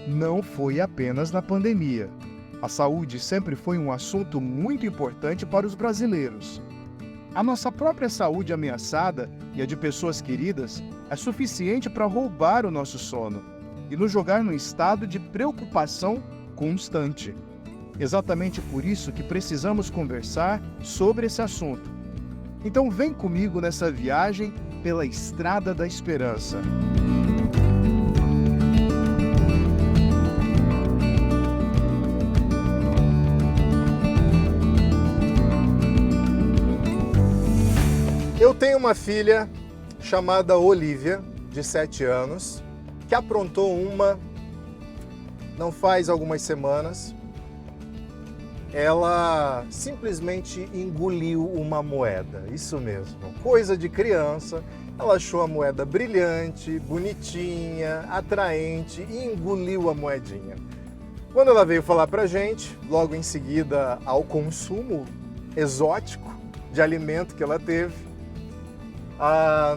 não foi apenas na pandemia. A saúde sempre foi um assunto muito importante para os brasileiros. A nossa própria saúde ameaçada e a de pessoas queridas é suficiente para roubar o nosso sono e nos jogar num estado de preocupação constante. Exatamente por isso que precisamos conversar sobre esse assunto. Então vem comigo nessa viagem pela Estrada da Esperança. Eu tenho uma filha chamada Olivia, de 7 anos, que aprontou não faz algumas semanas. Ela simplesmente engoliu uma moeda, isso mesmo, coisa de criança. Ela achou a moeda brilhante, bonitinha, atraente e engoliu a moedinha. Quando ela veio falar pra gente, logo em seguida ao consumo exótico de alimento que ela teve,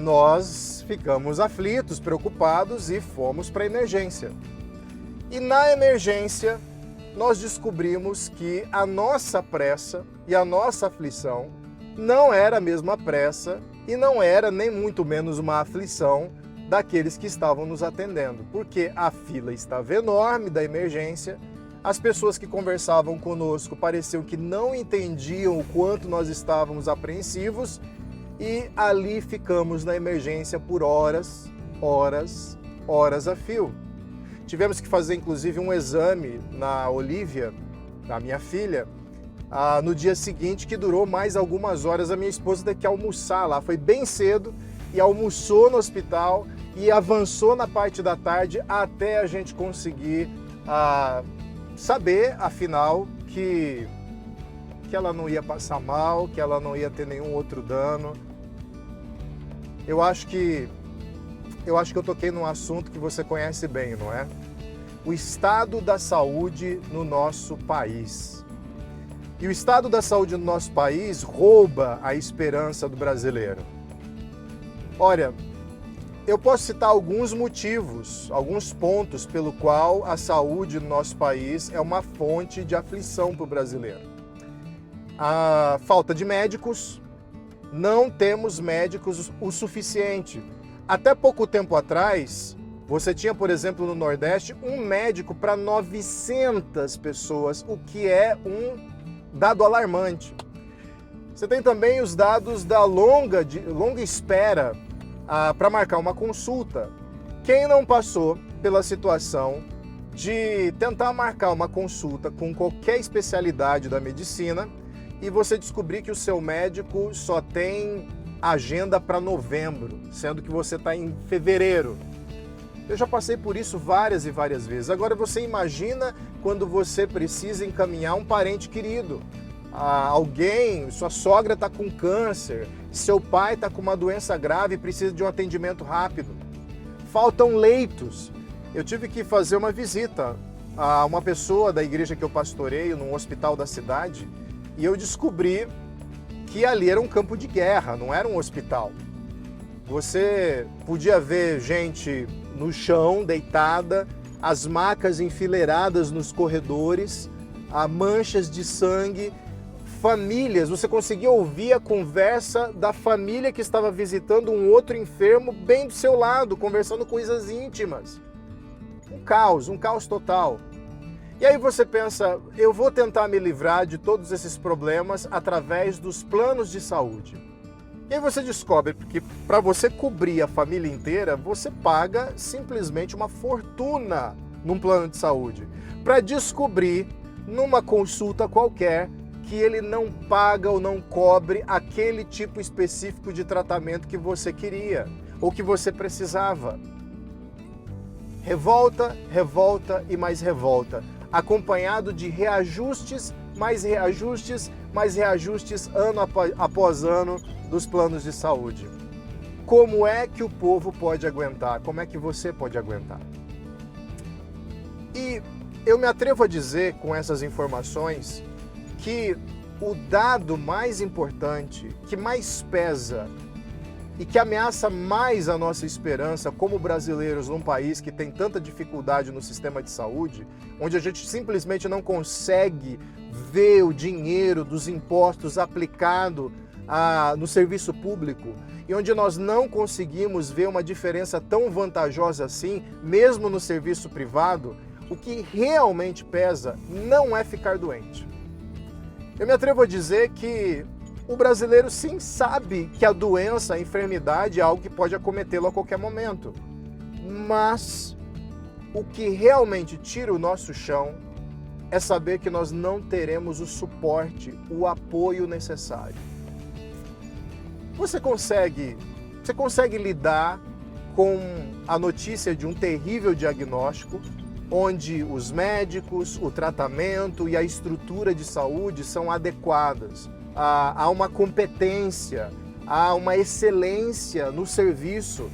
nós ficamos aflitos, preocupados e fomos para a emergência. E na emergência, nós descobrimos que a nossa pressa e a nossa aflição não era a mesma pressa e não era nem muito menos uma aflição daqueles que estavam nos atendendo, porque a fila estava enorme da emergência, as pessoas que conversavam conosco pareciam que não entendiam o quanto nós estávamos apreensivos e ali ficamos na emergência por horas a fio. Tivemos que fazer, inclusive, um exame na Olivia, a minha filha, no dia seguinte, que durou mais algumas horas. A minha esposa teve que almoçar lá, foi bem cedo, e almoçou no hospital e avançou na parte da tarde até a gente conseguir saber, afinal, que ela não ia passar mal, que ela não ia ter nenhum outro dano. Eu acho que eu toquei num assunto que você conhece bem, não é? O estado da saúde no nosso país. E o estado da saúde no nosso país rouba a esperança do brasileiro. Olha, eu posso citar alguns motivos, alguns pontos pelo qual a saúde no nosso país é uma fonte de aflição para o brasileiro. A falta de médicos, não temos médicos o suficiente. Até pouco tempo atrás, você tinha, por exemplo, no Nordeste, um médico para 900 pessoas, o que é um dado alarmante. Você tem também os dados da longa espera para marcar uma consulta. Quem não passou pela situação de tentar marcar uma consulta com qualquer especialidade da medicina e você descobrir que o seu médico só tem agenda para novembro, sendo que você está em fevereiro. Eu já passei por isso várias e várias vezes. Agora você imagina quando você precisa encaminhar um parente querido. Alguém, sua sogra está com câncer, seu pai está com uma doença grave e precisa de um atendimento rápido. Faltam leitos. Eu tive que fazer uma visita a uma pessoa da igreja que eu pastoreio, num hospital da cidade, e eu descobri que ali era um campo de guerra, não era um hospital. Você podia ver gente no chão, deitada, as macas enfileiradas nos corredores, manchas de sangue, famílias. Você conseguia ouvir a conversa da família que estava visitando um outro enfermo bem do seu lado, conversando coisas íntimas. Um caos total. E aí você pensa, eu vou tentar me livrar de todos esses problemas através dos planos de saúde. E aí você descobre que para você cobrir a família inteira, você paga simplesmente uma fortuna num plano de saúde. Para descobrir, numa consulta qualquer, que ele não paga ou não cobre aquele tipo específico de tratamento que você queria ou que você precisava. Revolta, revolta e mais revolta, acompanhado de reajustes, mais reajustes, mais reajustes ano após ano dos planos de saúde. Como é que o povo pode aguentar? Como é que você pode aguentar? E eu me atrevo a dizer com essas informações que o dado mais importante, que mais pesa e que ameaça mais a nossa esperança como brasileiros num país que tem tanta dificuldade no sistema de saúde, onde a gente simplesmente não consegue ver o dinheiro dos impostos aplicado no serviço público e onde nós não conseguimos ver uma diferença tão vantajosa assim, mesmo no serviço privado, o que realmente pesa não é ficar doente. Eu me atrevo a dizer que o brasileiro sim sabe que a doença, a enfermidade é algo que pode acometê-lo a qualquer momento. Mas o que realmente tira o nosso chão é saber que nós não teremos o suporte, o apoio necessário. Você consegue lidar com a notícia de um terrível diagnóstico, onde os médicos, o tratamento e a estrutura de saúde são adequadas? Há uma competência, há uma excelência no serviço.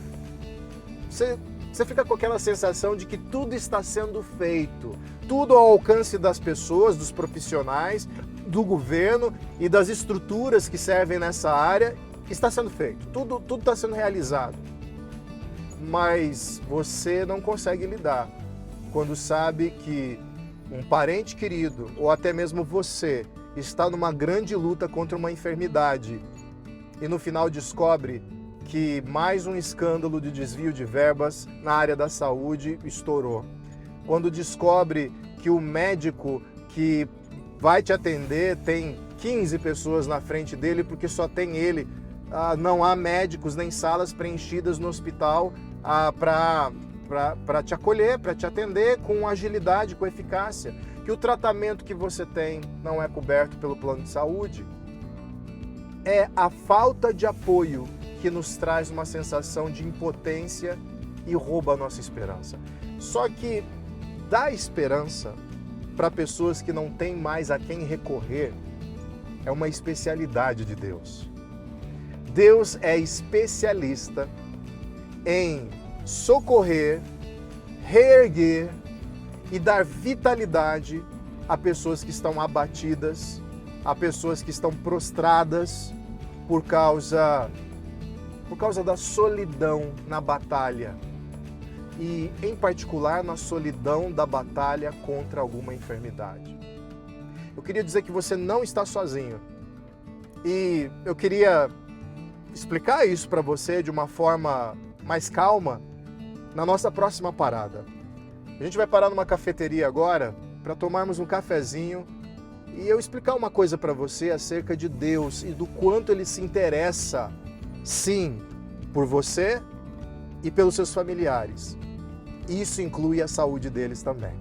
Você fica com aquela sensação de que tudo está sendo feito, tudo ao alcance das pessoas, dos profissionais, do governo e das estruturas que servem nessa área, está sendo feito, tudo está sendo realizado. Mas você não consegue lidar quando sabe que um parente querido, ou até mesmo você, está numa grande luta contra uma enfermidade e no final descobre que mais um escândalo de desvio de verbas na área da saúde estourou. Quando descobre que o médico que vai te atender tem 15 pessoas na frente dele porque só tem ele, não há médicos nem salas preenchidas no hospital para te acolher, para te atender com agilidade, com eficácia, que o tratamento que você tem não é coberto pelo plano de saúde. É a falta de apoio que nos traz uma sensação de impotência e rouba a nossa esperança. Só que dar esperança para pessoas que não têm mais a quem recorrer é uma especialidade de Deus. Deus é especialista em socorrer, reerguer e dar vitalidade a pessoas que estão abatidas, a pessoas que estão prostradas por causa da solidão na batalha e, em particular, na solidão da batalha contra alguma enfermidade. Eu queria dizer que você não está sozinho e eu queria explicar isso para você de uma forma mais calma na nossa próxima parada. A gente vai parar numa cafeteria agora para tomarmos um cafezinho e eu explicar uma coisa para você acerca de Deus e do quanto Ele se interessa, sim, por você e pelos seus familiares. Isso inclui a saúde deles também.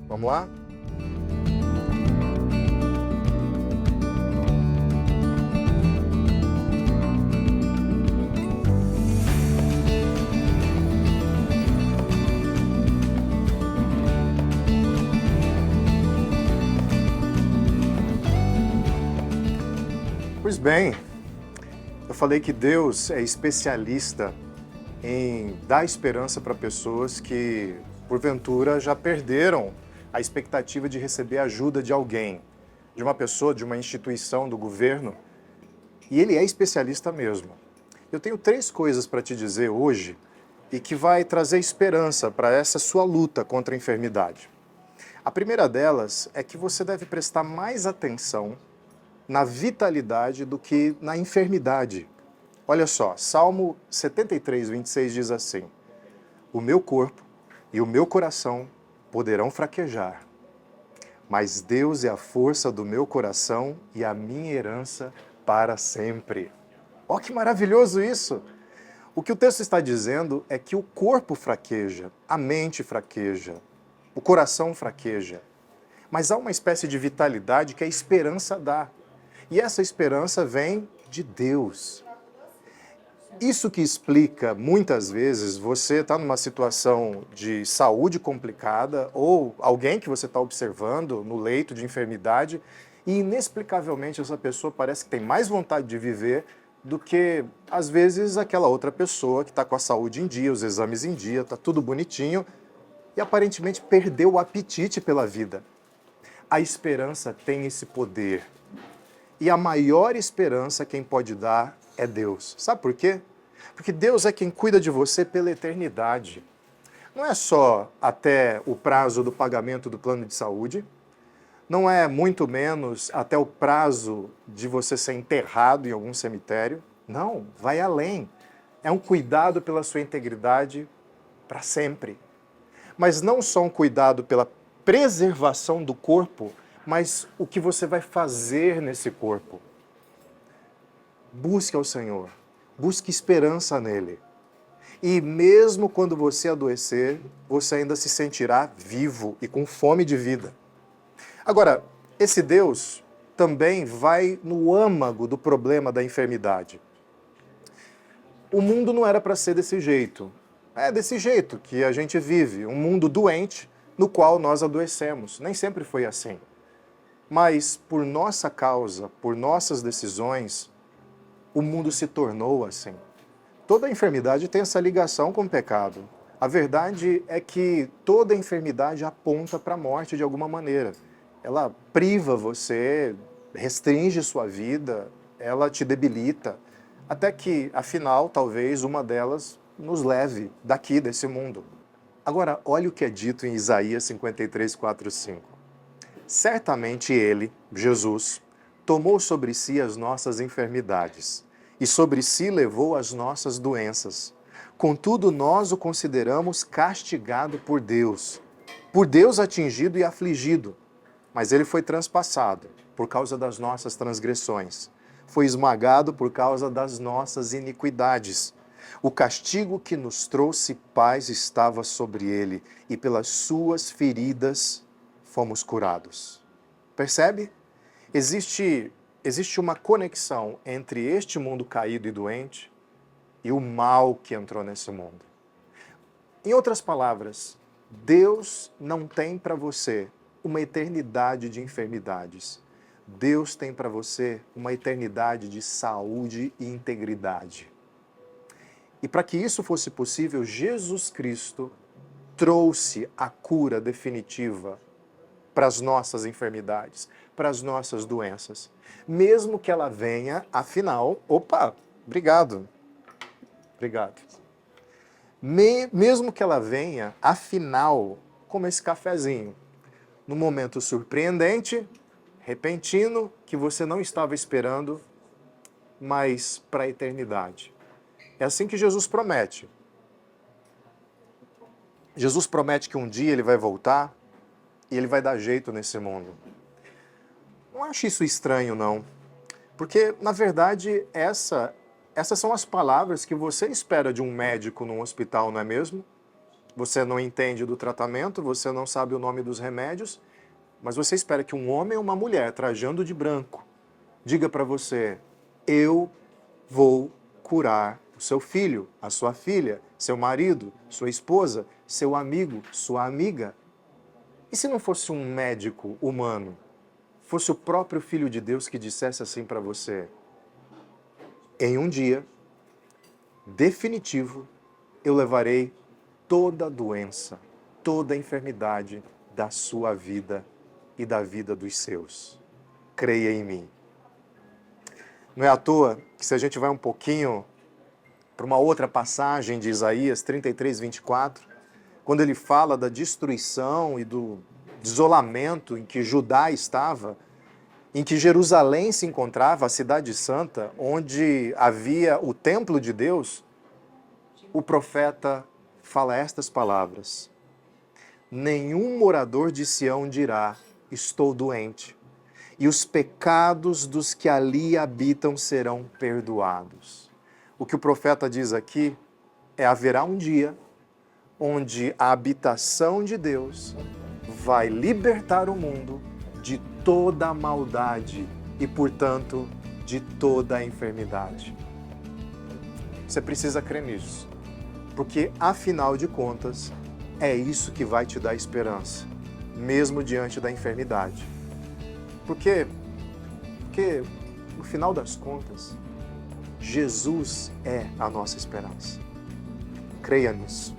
Vamos lá? Pois bem, eu falei que Deus é especialista em dar esperança para pessoas que, porventura, já perderam a expectativa de receber ajuda de alguém, de uma pessoa, de uma instituição, do governo. E Ele é especialista mesmo. Eu tenho 3 coisas para te dizer hoje e que vai trazer esperança para essa sua luta contra a enfermidade. A primeira delas é que você deve prestar mais atenção na vitalidade do que na enfermidade. Olha só, Salmo 73, 26 diz assim: o meu corpo e o meu coração poderão fraquejar, mas Deus é a força do meu coração e a minha herança para sempre. Ó, que maravilhoso isso! O que o texto está dizendo é que o corpo fraqueja, a mente fraqueja, o coração fraqueja, mas há uma espécie de vitalidade que a esperança dá. E essa esperança vem de Deus. Isso que explica, muitas vezes, você está numa situação de saúde complicada ou alguém que você está observando no leito de enfermidade e, inexplicavelmente, essa pessoa parece que tem mais vontade de viver do que, às vezes, aquela outra pessoa que está com a saúde em dia, os exames em dia, está tudo bonitinho e, aparentemente, perdeu o apetite pela vida. A esperança tem esse poder. E a maior esperança quem pode dar é Deus. Sabe por quê? Porque Deus é quem cuida de você pela eternidade. Não é só até o prazo do pagamento do plano de saúde, não é muito menos até o prazo de você ser enterrado em algum cemitério. Não, vai além. É um cuidado pela sua integridade para sempre. Mas não só um cuidado pela preservação do corpo, mas o que você vai fazer nesse corpo. Busque ao Senhor, busque esperança nele. E mesmo quando você adoecer, você ainda se sentirá vivo e com fome de vida. Agora, esse Deus também vai no âmago do problema da enfermidade. O mundo não era para ser desse jeito. É desse jeito que a gente vive, um mundo doente no qual nós adoecemos. Nem sempre foi assim. Mas por nossa causa, por nossas decisões, o mundo se tornou assim. Toda enfermidade tem essa ligação com o pecado. A verdade é que toda enfermidade aponta para a morte de alguma maneira. Ela priva você, restringe sua vida, ela te debilita, até que, afinal, talvez uma delas nos leve daqui, desse mundo. Agora, olha o que é dito em Isaías 53, 4, 5. Certamente ele, Jesus, tomou sobre si as nossas enfermidades e sobre si levou as nossas doenças. Contudo, nós o consideramos castigado por Deus atingido e afligido. Mas ele foi transpassado por causa das nossas transgressões, foi esmagado por causa das nossas iniquidades. O castigo que nos trouxe paz estava sobre ele, e pelas suas feridas fomos curados. Percebe? Existe uma conexão entre este mundo caído e doente e o mal que entrou nesse mundo. Em outras palavras, Deus não tem para você uma eternidade de enfermidades. Deus tem para você uma eternidade de saúde e integridade. E para que isso fosse possível, Jesus Cristo trouxe a cura definitiva para as nossas enfermidades, para as nossas doenças. Mesmo que ela venha, afinal, obrigado. Mesmo que ela venha, afinal, como esse cafezinho, num momento surpreendente, repentino, que você não estava esperando, mas para a eternidade. É assim que Jesus promete. Jesus promete que um dia ele vai voltar e ele vai dar jeito nesse mundo. Não acho isso estranho, não. Porque, na verdade, essas são as palavras que você espera de um médico num hospital, não é mesmo? Você não entende do tratamento, você não sabe o nome dos remédios, mas você espera que um homem ou uma mulher, trajando de branco, diga para você: eu vou curar o seu filho, a sua filha, seu marido, sua esposa, seu amigo, sua amiga. E se não fosse um médico humano, fosse o próprio Filho de Deus que dissesse assim para você: em um dia definitivo, eu levarei toda a doença, toda a enfermidade da sua vida e da vida dos seus. Creia em mim. Não é à toa que, se a gente vai um pouquinho para uma outra passagem de Isaías 33, 24, quando ele fala da destruição e do isolamento em que Judá estava, em que Jerusalém se encontrava, a cidade santa, onde havia o templo de Deus, o profeta fala estas palavras: nenhum morador de Sião dirá: estou doente, e os pecados dos que ali habitam serão perdoados. O que o profeta diz aqui é: haverá um dia onde a habitação de Deus vai libertar o mundo de toda a maldade e, portanto, de toda a enfermidade. Você precisa crer nisso, porque, afinal de contas, é isso que vai te dar esperança, mesmo diante da enfermidade. Porque no final das contas, Jesus é a nossa esperança. Creia nisso.